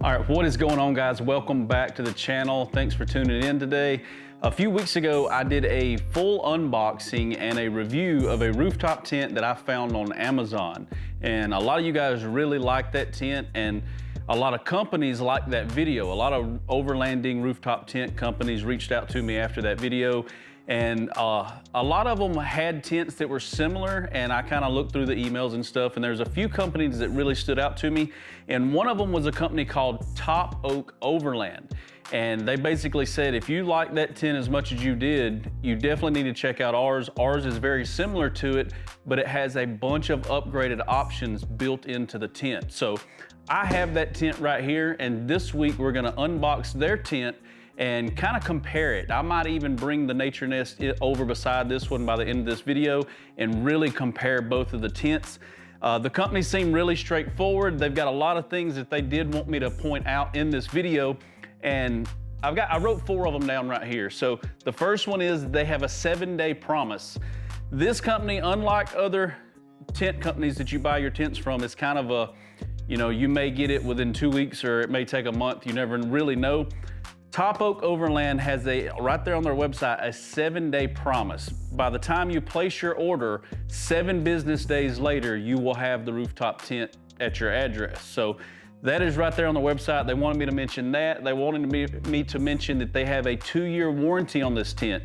All right, what is going on, guys? Welcome back to the channel. Thanks for tuning in today. A few weeks ago, I did a full unboxing and a review of a rooftop tent that I found on Amazon. And a lot of you guys really like that tent, and a lot of companies like that video. A lot of overlanding rooftop tent companies reached out to me after that video. And a lot of them had tents that were similar, and I kind of looked through the emails and stuff, and there's a few companies that really stood out to me. And one of them was a company called Top Oak Overland. And they basically said, if you like that tent as much as you did, you definitely need to check out ours. Ours is very similar to it, but it has a bunch of upgraded options built into the tent. So I have that tent right here, and this week we're gonna unbox their tent and kind of compare it. I might even bring the Nature Nest over beside this one by the end of this video and really compare both of the tents. The company seemed really straightforward. They've got a lot of things that they did want me to point out in this video, and I wrote 4 of them down right here. So the first one is they have a 7-day promise. This company, unlike other tent companies that you buy your tents from, is kind of a, you may get it within 2 weeks or it may take a month. You never really know. Top Oak Overland has right there on their website, a 7-day promise. By the time you place your order, 7 business days later, you will have the rooftop tent at your address. So that is right there on the website. They wanted me to mention that. They wanted me to mention that they have a 2-year warranty on this tent.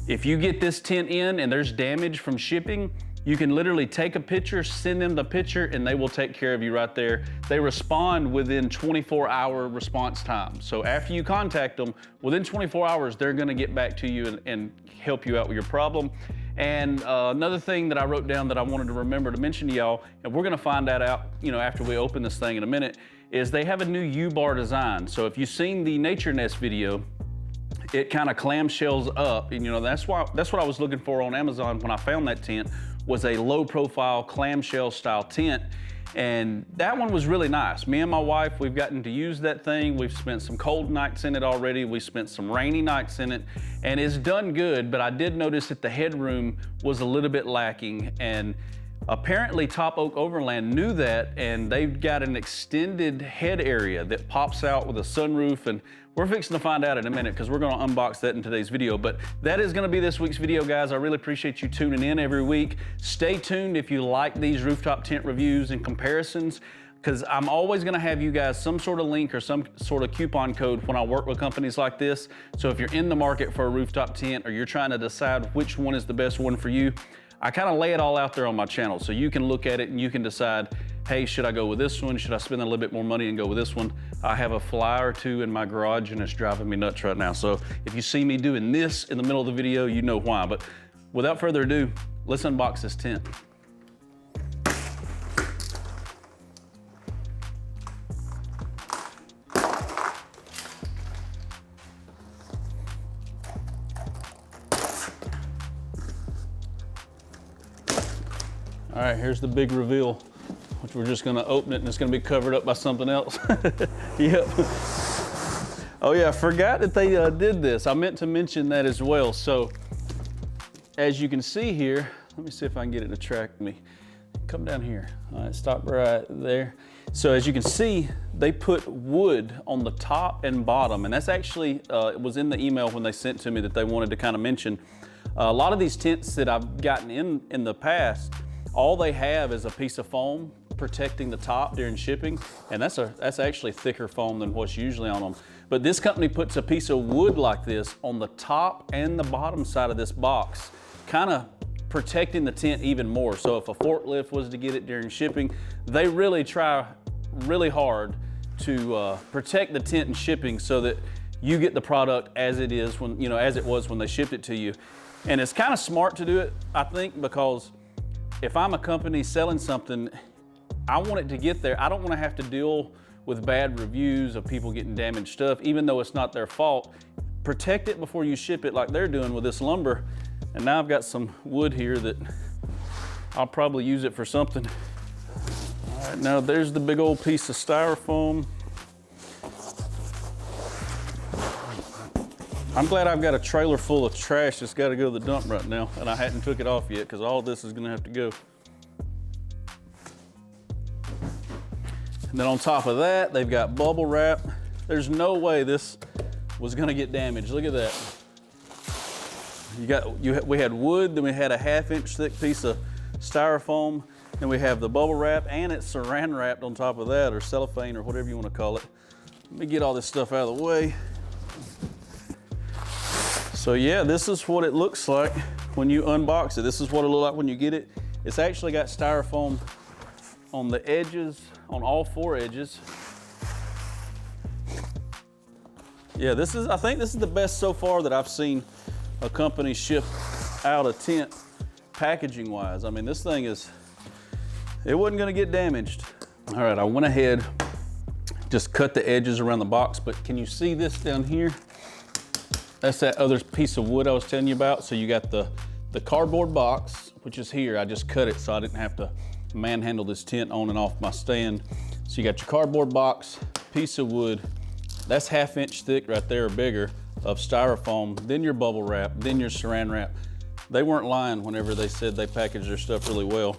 If you get this tent in and there's damage from shipping, you can literally take a picture, send them the picture, and they will take care of you right there. They respond within 24-hour response time. So after you contact them, within 24 hours, they're gonna get back to you and help you out with your problem. And another thing that I wrote down that I wanted to remember to mention to y'all, and we're gonna find that out after we open this thing in a minute, is they have a new U-bar design. So if you've seen the Nature Nest video, it kind of clamshells up, and that's what I was looking for on Amazon when I found that tent, was a low profile clamshell style tent. And that one was really nice. Me and my wife, we've gotten to use that thing. We've spent some cold nights in it already. We spent some rainy nights in it, and it's done good, but I did notice that the headroom was a little bit lacking. And apparently Top Oak Overland knew that, and they've got an extended head area that pops out with a sunroof, and we're fixing to find out in a minute because we're gonna unbox that in today's video. But that is gonna be this week's video, guys. I really appreciate you tuning in every week. Stay tuned if you like these rooftop tent reviews and comparisons, because I'm always gonna have you guys some sort of link or some sort of coupon code when I work with companies like this. So if you're in the market for a rooftop tent or you're trying to decide which one is the best one for you, I kind of lay it all out there on my channel, so you can look at it and you can decide, hey, should I go with this one? Should I spend a little bit more money and go with this one? I have a fly or 2 in my garage and it's driving me nuts right now. So if you see me doing this in the middle of the video, you know why. But without further ado, let's unbox this tent. All right, here's the big reveal, which we're just gonna open it and it's gonna be covered up by something else. Yep. Oh yeah, I forgot that they did this. I meant to mention that as well. So as you can see here, let me see if I can get it to track me. Come down here. All right, stop right there. So as you can see, they put wood on the top and bottom, and that's actually, it was in the email when they sent to me that they wanted to kind of mention. A lot of these tents that I've gotten in the past, all they have is a piece of foam protecting the top during shipping, and that's actually thicker foam than what's usually on them. But this company puts a piece of wood like this on the top and the bottom side of this box, kind of protecting the tent even more. So if a forklift was to get it during shipping, they really try really hard to protect the tent and shipping so that you get the product as it is when, as it was when they shipped it to you. And it's kind of smart to do it, I think, because if I'm a company selling something, I want it to get there. I don't want to have to deal with bad reviews of people getting damaged stuff, even though it's not their fault. Protect it before you ship it like they're doing with this lumber. And now I've got some wood here that I'll probably use it for something. All right, now there's the big old piece of styrofoam. I'm glad I've got a trailer full of trash that's got to go to the dump right now, and I hadn't took it off yet because all this is going to have to go. And then on top of that, they've got bubble wrap. There's no way this was gonna get damaged. Look at that. We had wood, then we had a 1/2 inch thick piece of styrofoam, then we have the bubble wrap, and it's saran wrapped on top of that, or cellophane, or whatever you want to call it. Let me get all this stuff out of the way. So yeah, this is what it looks like when you unbox it. This is what it looks like when you get it. It's actually got styrofoam on the edges, on all 4 edges. Yeah, I think this is the best so far that I've seen a company ship out a tent packaging wise. I mean, this thing it wasn't gonna get damaged. All right, I went ahead, just cut the edges around the box, but can you see this down here? That's that other piece of wood I was telling you about. So you got the cardboard box, which is here. I just cut it so I didn't have to manhandle this tent on and off my stand. So you got your cardboard box, piece of wood, that's 1/2 inch thick right there or bigger of styrofoam, then your bubble wrap, then your saran wrap. They weren't lying whenever they said they packaged their stuff really well.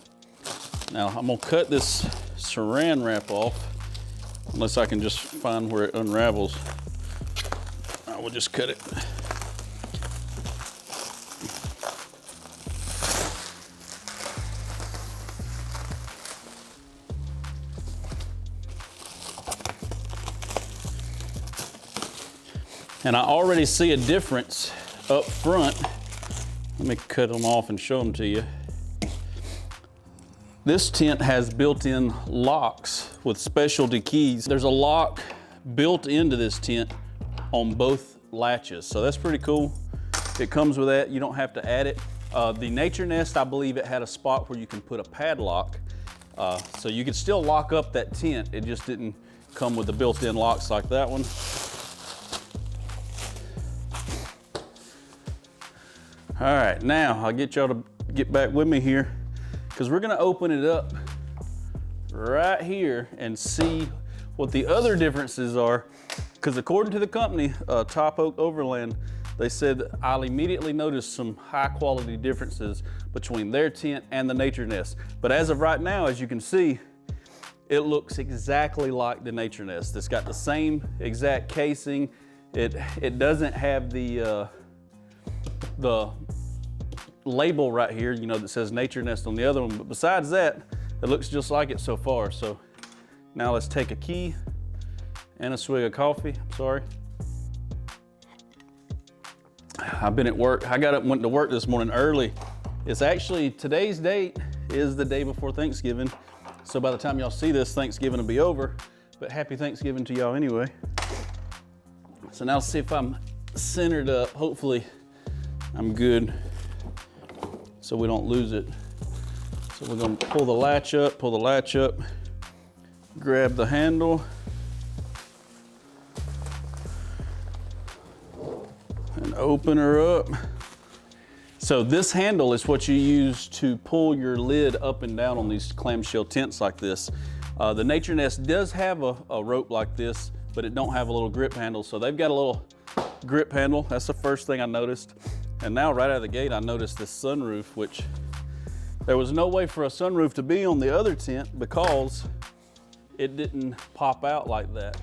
Now I'm gonna cut this saran wrap off, unless I can just find where it unravels. I will just cut it. And I already see a difference up front. Let me cut them off and show them to you. This tent has built-in locks with specialty keys. There's a lock built into this tent on both latches, so that's pretty cool. It comes with that, you don't have to add it. The Nature Nest, I believe it had a spot where you can put a padlock, so you could still lock up that tent. It just didn't come with the built-in locks like that one. All right, now I'll get y'all to get back with me here, because we're gonna open it up right here and see what the other differences are. Because according to the company, Top Oak Overland, they said I'll immediately notice some high quality differences between their tent and the Nature Nest. But as of right now, as you can see, it looks exactly like the Nature Nest. It's got the same exact casing. It doesn't have the label right here, you know, that says Nature Nest on the other one. But besides that, it looks just like it so far. So now let's take a key and a swig of coffee. I'm sorry. I've been at work. I got up and went to work this morning early. It's actually, today's date is the day before Thanksgiving. So by the time y'all see this, Thanksgiving will be over. But happy Thanksgiving to y'all anyway. So now let's see if I'm centered up. Hopefully I'm good so we don't lose it. So we're gonna pull the latch up, grab the handle, and open her up. So this handle is what you use to pull your lid up and down on these clamshell tents like this. The Nature Nest does have a rope like this, but it don't have a little grip handle. So they've got a little grip handle. That's the first thing I noticed. And now right out of the gate, I noticed this sunroof, which there was no way for a sunroof to be on the other tent because it didn't pop out like that.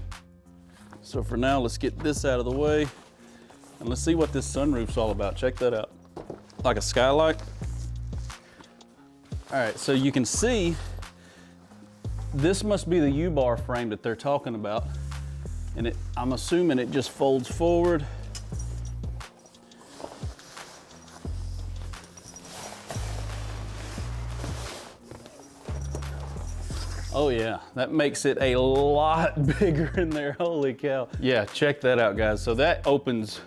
So for now, let's get this out of the way and let's see what this sunroof's all about. Check that out. Like a skylight. All right, so you can see this must be the U-bar frame that they're talking about. And I'm assuming it just folds forward. Oh yeah, that makes it a lot bigger in there, holy cow. Yeah, check that out, guys. So that opens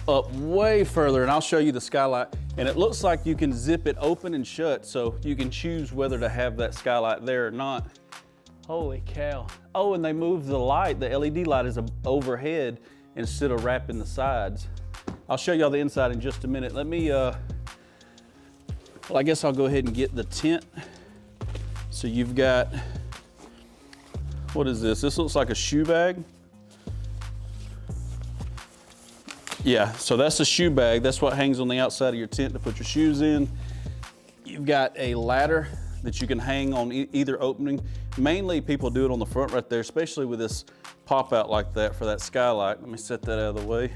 up way further, and I'll show you the skylight. And it looks like you can zip it open and shut, so you can choose whether to have that skylight there or not. Holy cow. Oh, and they moved the light. The LED light is overhead instead of wrapping the sides. I'll show y'all the inside in just a minute. Let me, well, I guess I'll go ahead and get the tent. So you've got, what is this? This looks like a shoe bag. Yeah, so that's a shoe bag. That's what hangs on the outside of your tent to put your shoes in. You've got a ladder that you can hang on either opening. Mainly people do it on the front right there, especially with this pop out like that for that skylight. Let me set that out of the way.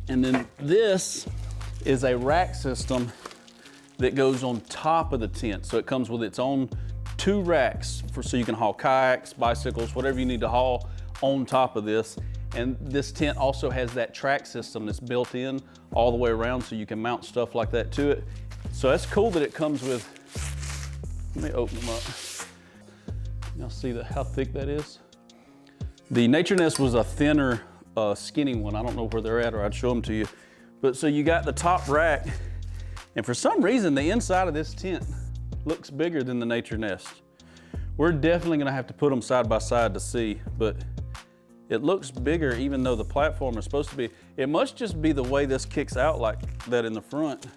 And then this is a rack system that goes on top of the tent. So it comes with its own 2 racks so you can haul kayaks, bicycles, whatever you need to haul on top of this. And this tent also has that track system that's built in all the way around so you can mount stuff like that to it. So that's cool that it comes with, let me open them up. Y'all see how thick that is? The Nature Nest was a thinner, skinny one. I don't know where they're at, or I'd show them to you. But so you got the top rack, and for some reason, the inside of this tent looks bigger than the Nature Nest. We're definitely gonna have to put them side by side to see, but it looks bigger even though the platform is supposed to be. It must just be the way this kicks out like that in the front.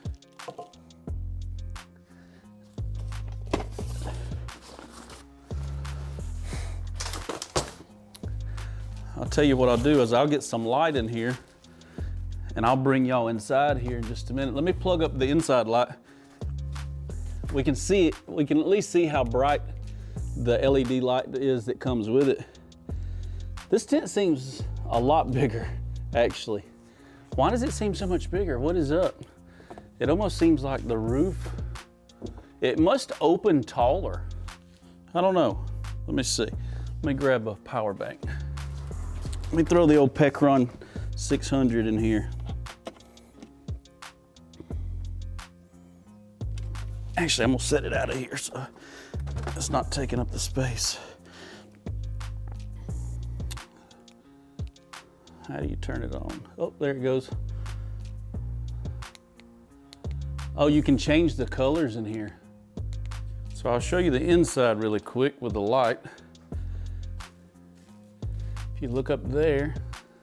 I'll tell you what I'll do is I'll get some light in here and I'll bring y'all inside here in just a minute. Let me plug up the inside light. We can see it, we can at least see how bright the LED light is that comes with it. This tent seems a lot bigger, actually. Why does it seem so much bigger? What is up? It almost seems like the roof, it must open taller. I don't know. Let me see. Let me grab a power bank. Let me throw the old Pecron 600 in here. Actually, I'm gonna set it out of here so it's not taking up the space. How do you turn it on? Oh, there it goes. Oh, you can change the colors in here. So I'll show you the inside really quick with the light. If you look up there,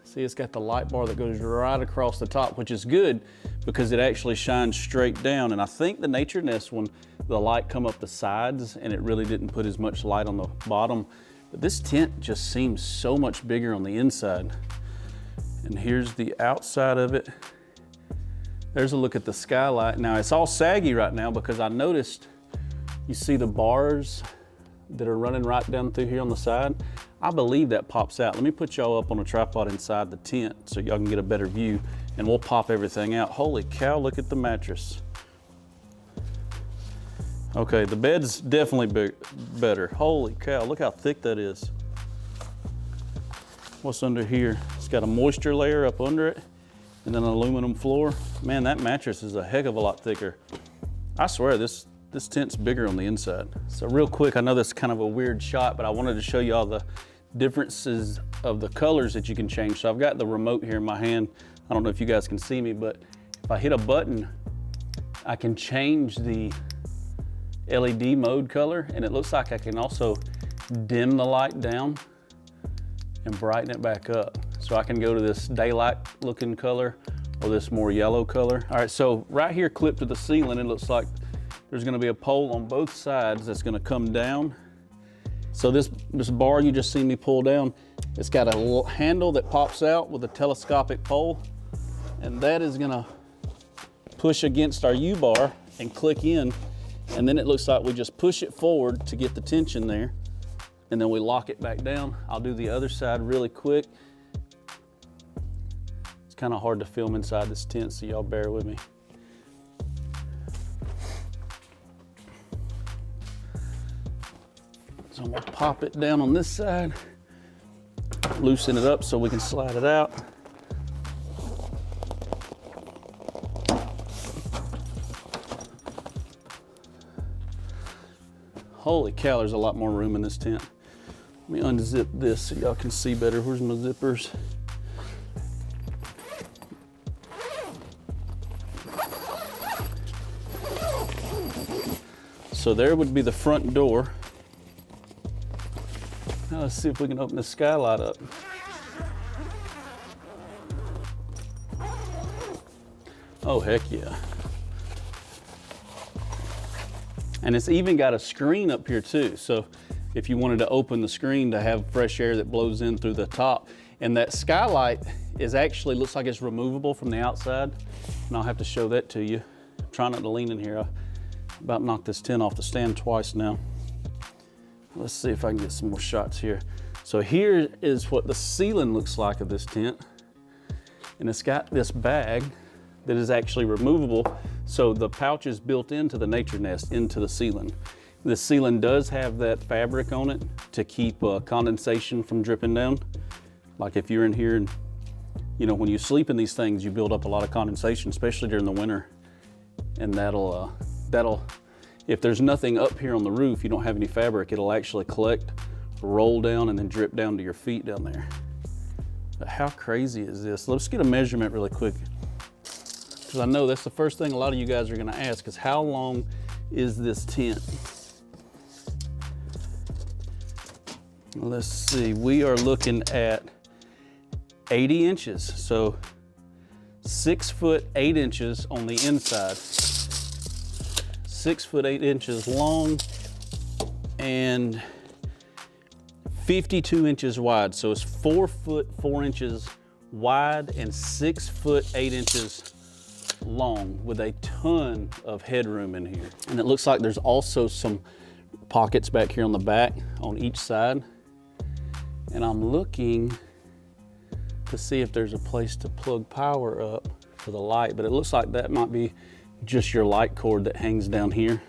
see it's got the light bar that goes right across the top, which is good because it actually shines straight down. And I think the Nature Nest one, the light come up the sides and it really didn't put as much light on the bottom. But this tent just seems so much bigger on the inside. And here's the outside of it. There's a look at the skylight. Now it's all saggy right now because I noticed, you see the bars that are running right down through here on the side? I believe that pops out. Let me put y'all up on a tripod inside the tent so y'all can get a better view and we'll pop everything out. Holy cow, look at the mattress. Okay, the bed's definitely better. Holy cow, look how thick that is. What's under here? It's got a moisture layer up under it and then an aluminum floor. Man, that mattress is a heck of a lot thicker. I swear this tent's bigger on the inside. So real quick, I know this is kind of a weird shot, but I wanted to show you all the differences of the colors that you can change. So I've got the remote here in my hand. I don't know if you guys can see me, but if I hit a button, I can change the LED mode color, and it looks like I can also dim the light down and brighten it back up. So I can go to this daylight looking color or this more yellow color. All right, so right here clipped to the ceiling, it looks like there's gonna be a pole on both sides that's gonna come down. So this bar you just see me pull down, it's got a little handle that pops out with a telescopic pole, and that is gonna push against our U-bar and click in, and then it looks like we just push it forward to get the tension there, and then we lock it back down. I'll do the other side really quick. It's kind of hard to film inside this tent, so y'all bear with me. So I'm gonna pop it down on this side, loosen it up so we can slide it out. Holy cow, there's a lot more room in this tent. Let me unzip this so y'all can see better. Where's my zippers? So there would be the front door. Now let's see if we can open the skylight up. Oh, heck yeah. And it's even got a screen up here too. So if you wanted to open the screen to have fresh air that blows in through the top. And that skylight is actually, looks like it's removable from the outside. And I'll have to show that to you. I'm trying not to lean in here. About knocked this tent off the stand twice now. Let's see if I can get some more shots here. So here is what the ceiling looks like of this tent. And it's got this bag that is actually removable. So the pouch is built into the nature nest, into the ceiling. The ceiling does have that fabric on it to keep condensation from dripping down. Like if you're in here and, you know, when you sleep in these things, you build up a lot of condensation, especially during the winter. And that'll, if there's nothing up here on the roof, you don't have any fabric, it'll actually collect, roll down, and then drip down to your feet down there. But how crazy is this? Let's get a measurement really quick. Because I know that's the first thing a lot of you guys are gonna ask is how long is this tent? Let's see, we are looking at 80 inches. So 6 foot 8 inches on the inside. 6 foot 8 inches long and 52 inches wide. So it's 4 foot 4 inches wide and 6 foot 8 inches long with a ton of headroom in here. And it looks like there's also some pockets back here on the back on each side. And I'm looking to see if there's a place to plug power up for the light, but it looks like that might be just your light cord that hangs down here.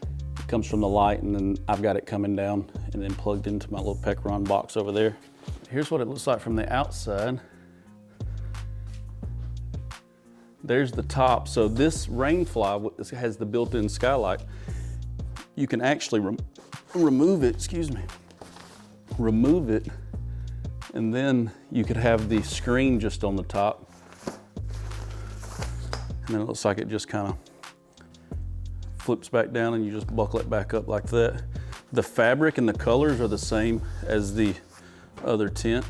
It comes from the light, and then I've got it coming down and then plugged into my little Pecaron box over there. Here's what it looks like from the outside. There's the top. So this rainfly has the built-in skylight. You can actually remove it, excuse me, remove it, and then you could have the screen just on the top. And then it looks like it just kind of flips back down and you just buckle it back up like that. The fabric and the colors are the same as the other tent,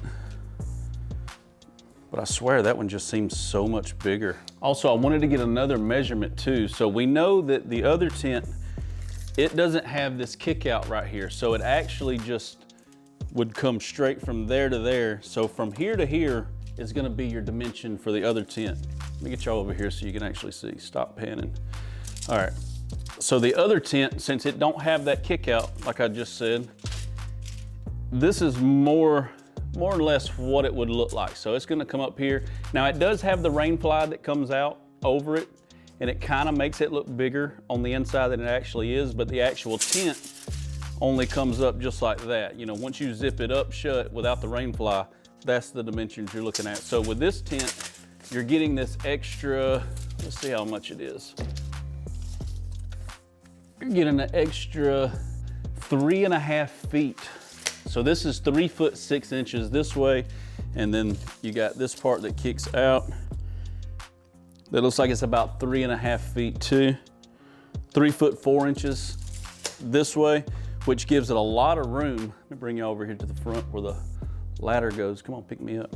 but I swear that one just seems so much bigger. Also, I wanted to get another measurement too. So we know that the other tent, it doesn't have this kick out right here. So it actually just would come straight from there to there. So from here to here is gonna be your dimension for the other tent. Let me get y'all over here so you can actually see. Stop panning. All right, so the other tent, since it don't have that kick out, like I just said, this is more or less what it would look like. So it's gonna come up here. Now it does have the rainfly that comes out over it, and it kind of makes it look bigger on the inside than it actually is, but the actual tent only comes up just like that. You know, once you zip it up shut without the rainfly, that's the dimensions you're looking at. So with this tent, you're getting this extra, let's see how much it is. You're getting an extra 3.5 feet. So this is 3 foot 6 inches this way, and then you got this part that kicks out. That looks like it's about 3.5 feet too. 3 foot 4 inches this way, which gives it a lot of room. Let me bring you over here to the front where the ladder goes. Come on, pick me up.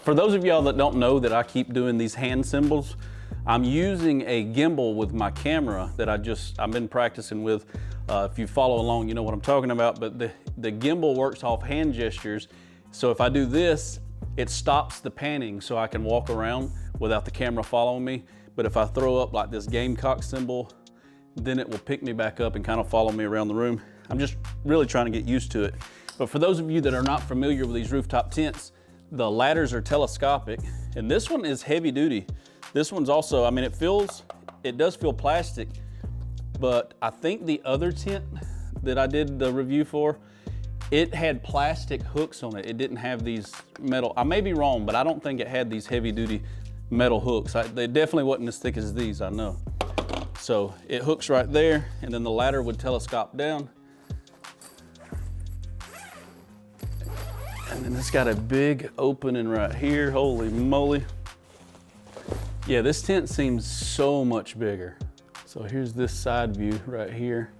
For those of y'all that don't know that I keep doing these hand symbols, I'm using a gimbal with my camera that I've been practicing with. If you follow along, you know what I'm talking about, but the gimbal works off hand gestures. So if I do this, it stops the panning so I can walk around without the camera following me. But if I throw up like this gamecock symbol, then it will pick me back up and kind of follow me around the room. I'm just really trying to get used to it. But for those of you that are not familiar with these rooftop tents, the ladders are telescopic, and this one is heavy duty. This one's also, I mean, it does feel plastic, but I think the other tent that I did the review for, it had plastic hooks on it. It didn't have these metal, I may be wrong, but I don't think it had these heavy duty metal hooks. They definitely wasn't as thick as these, I know. So it hooks right there, and then the ladder would telescope down. And then it's got a big opening right here, holy moly. Yeah, this tent seems so much bigger. So here's this side view right here.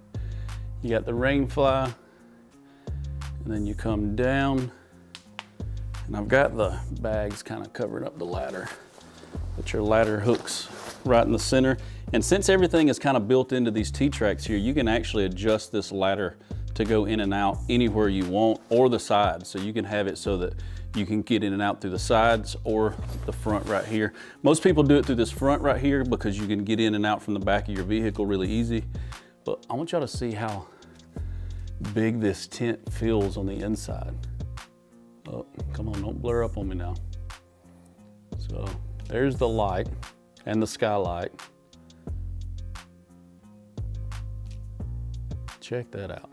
You got the rainfly, and then you come down, and I've got the bags kind of covering up the ladder, but your ladder hooks right in the center. And since everything is kind of built into these T-tracks here, you can actually adjust this ladder to go in and out anywhere you want, or the sides. So you can have it so that You can get in and out through the sides or the front right here. Most people do it through this front right here because you can get in and out from the back of your vehicle really easy. But I want y'all to see how big this tent feels on the inside. Oh, come on, don't blur up on me now. So there's the light and the skylight. Check that out.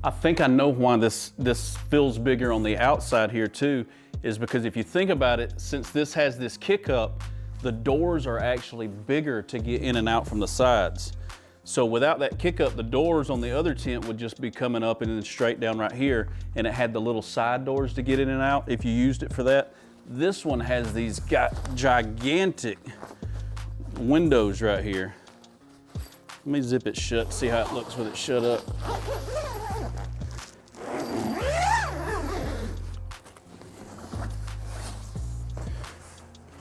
I think I know why this feels bigger on the outside here too, is because if you think about it, since this has this kick up, the doors are actually bigger to get in and out from the sides. So without that kick up, the doors on the other tent would just be coming up and then straight down right here, and it had the little side doors to get in and out if you used it for that. This one has these gigantic windows right here. Let me zip it shut, see how it looks with it shut up.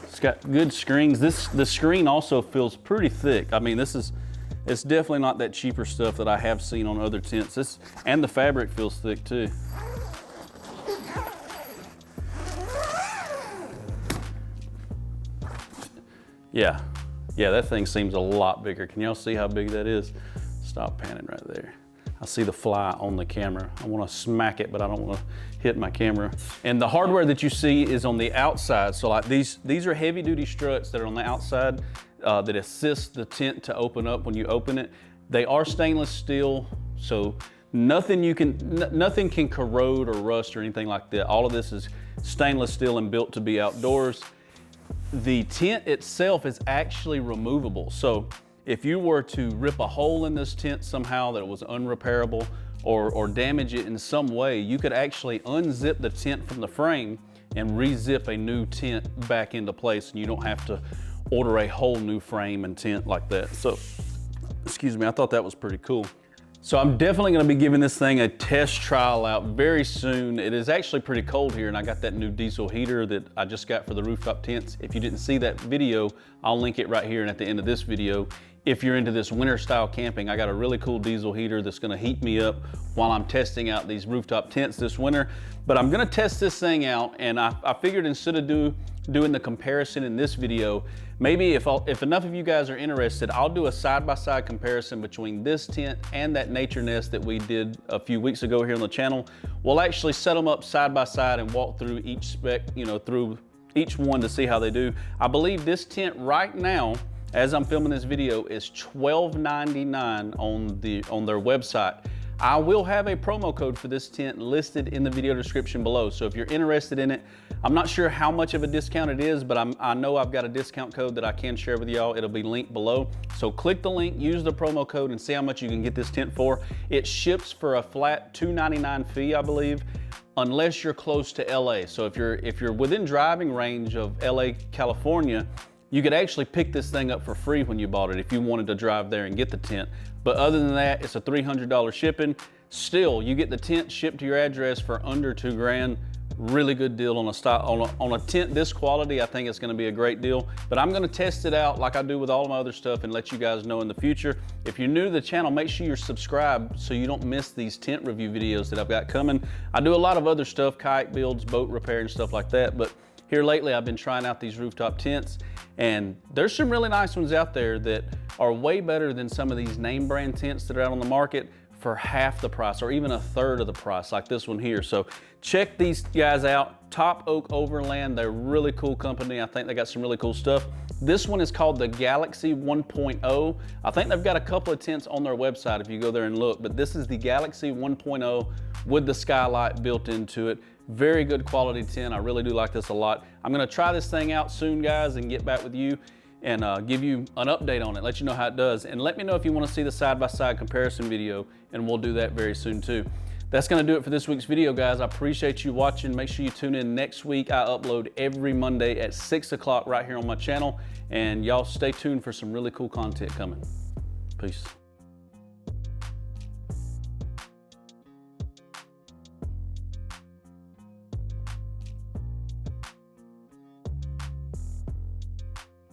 It's got good screens. The screen also feels pretty thick. I mean, it's definitely not that cheaper stuff that I have seen on other tents. And the fabric feels thick too. Yeah, that thing seems a lot bigger. Can y'all see how big that is? Stop panning right there. I see the fly on the camera. I want to smack it, but I don't want to hit my camera. And the hardware that you see is on the outside. So like these are heavy duty struts that are on the outside that assist the tent to open up when you open it. They are stainless steel, so nothing can corrode or rust or anything like that. All of this is stainless steel and built to be outdoors. The tent itself is actually removable. So if you were to rip a hole in this tent somehow that was unrepairable or damage it in some way, you could actually unzip the tent from the frame and re-zip a new tent back into place, and you don't have to order a whole new frame and tent like that. So, excuse me, I thought that was pretty cool. So I'm definitely gonna be giving this thing a test trial out very soon. It is actually pretty cold here, and I got that new diesel heater that I just got for the rooftop tents. If you didn't see that video, I'll link it right here and at the end of this video. If you're into this winter style camping, I got a really cool diesel heater that's gonna heat me up while I'm testing out these rooftop tents this winter. But I'm gonna test this thing out, and I figured instead of doing the comparison in this video, maybe if enough of you guys are interested, I'll do a side-by-side comparison between this tent and that nature nest that we did a few weeks ago here on the channel. We'll actually set them up side by side and walk through each spec, through each one to see how they do. I believe this tent right now, as I'm filming this video, is $12.99 on their website. I will have a promo code for this tent listed in the video description below. So if you're interested in it, I'm not sure how much of a discount it is, but I know I've got a discount code that I can share with y'all. It'll be linked below. So click the link, use the promo code, and see how much you can get this tent for. It ships for a flat $2.99 fee, I believe, unless you're close to LA. So if you're within driving range of LA, California, you could actually pick this thing up for free when you bought it if you wanted to drive there and get the tent. But other than that, it's a $300 shipping. Still, you get the tent shipped to your address for under $2 grand. Really good deal on a tent this quality. I think it's gonna be a great deal. But I'm gonna test it out like I do with all my other stuff and let you guys know in the future. If you're new to the channel, make sure you're subscribed so you don't miss these tent review videos that I've got coming. I do a lot of other stuff, kayak builds, boat repair and stuff like that. But here lately, I've been trying out these rooftop tents, and there's some really nice ones out there that are way better than some of these name brand tents that are out on the market for half the price or even a third of the price, like this one here. So check these guys out, Top Oak Overland. They're a really cool company. I think they got some really cool stuff. This one is called the Galaxy 1.0. I think they've got a couple of tents on their website if you go there and look, but this is the Galaxy 1.0 with the skylight built into it. Very good quality tent. I really do like this a lot. I'm gonna try this thing out soon, guys, and get back with you and give you an update on it, let you know how it does. And let me know if you wanna see the side-by-side comparison video, and we'll do that very soon too. That's gonna do it for this week's video, guys. I appreciate you watching. Make sure you tune in next week. I upload every Monday at 6 o'clock right here on my channel, and y'all stay tuned for some really cool content coming. Peace.